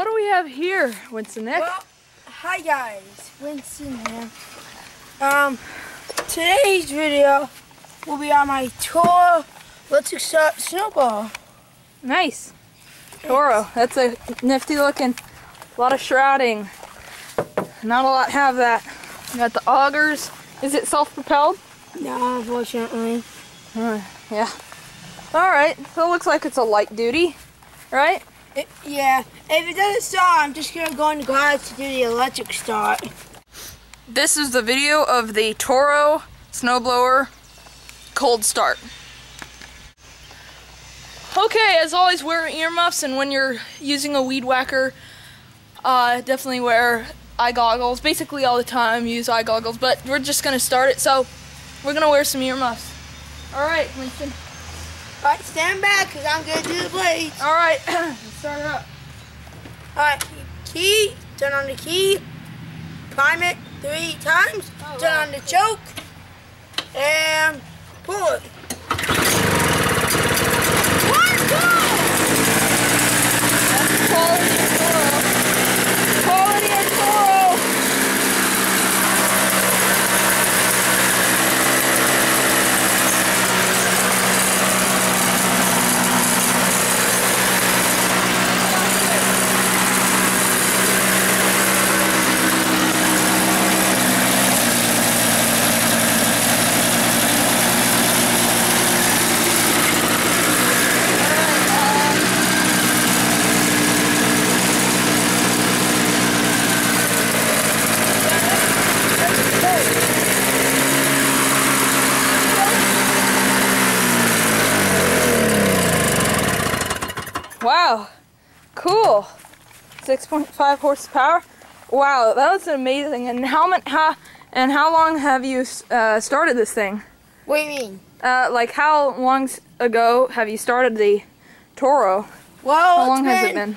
what do we have here, Winston Nick? Well, hi guys, Winston here. Today's video will be on my TORO electric start snowball. Nice. TORO. That's a nifty looking. A lot of shrouding. Not a lot have that. You got the augers. Is it self-propelled? No, unfortunately. Yeah. Alright, so it looks like it's a light duty, right? Yeah. If it doesn't start, I'm just going to go in the garage to do the electric start. This is the video of the TORO snowblower cold start. Okay, as always, wear earmuffs, and when you're using a weed whacker, definitely wear eye goggles. Basically all the time use eye goggles, but we're just going to start it, so we're going to wear some earmuffs. Alright, Winston. Alright, stand back, because I'm going to do the blades. Alright, let's start it up. Alright, key, turn on the key, prime it 3 times, turn on the choke, and pull it. Let's go! That's quality of TORO. Quality of TORO. Wow, cool. 6.5 horsepower. Wow, that was amazing. And how long have you started this thing? What do you mean? Like how long ago have you started the TORO? Well, how long has it been?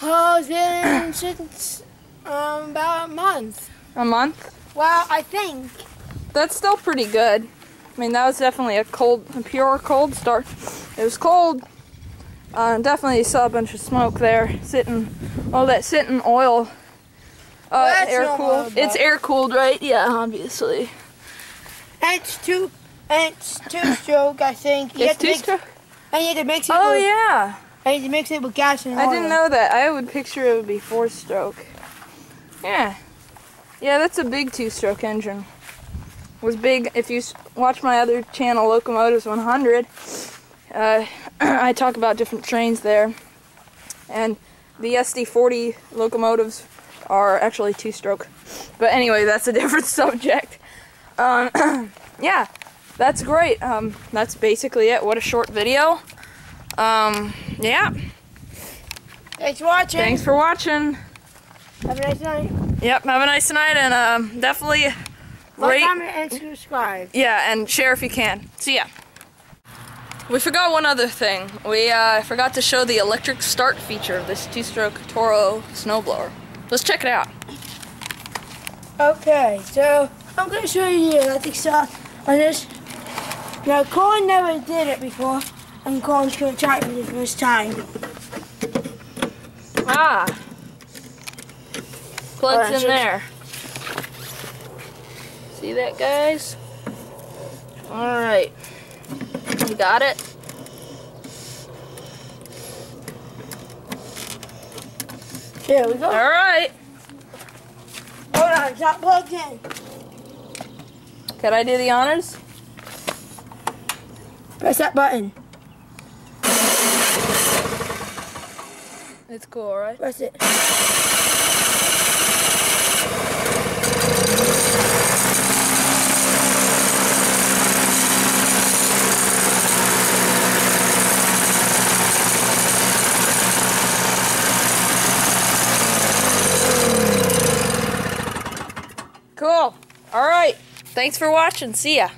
Well, it's been since about a month. A month? Well, I think. That's still pretty good. I mean, that was definitely a pure cold start. It was cold. Definitely saw a bunch of smoke there, all that sitting oil. Well, air cooled. It's air cooled, right? Yeah, obviously. And it's two stroke, I think. It's two stroke? And you have to mix it Oh, with, yeah. and you have to mix it with gas and oil. I didn't know that. I would picture it would be 4-stroke. Yeah. Yeah, that's a big 2-stroke engine. It was big. If you watch my other channel, Locomotives 100, I talk about different trains there, and the SD40 locomotives are actually 2-stroke. But anyway, that's a different subject. Yeah, that's great. That's basically it. What a short video. Yeah. Thanks for watching. Thanks for watching. Have a nice night. Yep, have a nice night, and definitely Like, comment, and subscribe. Yeah, and share if you can. See ya. We forgot one other thing. We forgot to show the electric start feature of this 2-stroke TORO snowblower. Let's check it out. Okay, so I'm going to show you the electric start on this. Now, Colin never did it before, and Colin's going to try it for the first time. Ah. Plugs in there. See that, guys? Alright. You got it? Here we go. Alright. Hold on, it's not plugged in. Can I do the honors? Press that button. It's cool, right? Press it. Cool. Alright. Thanks for watching. See ya.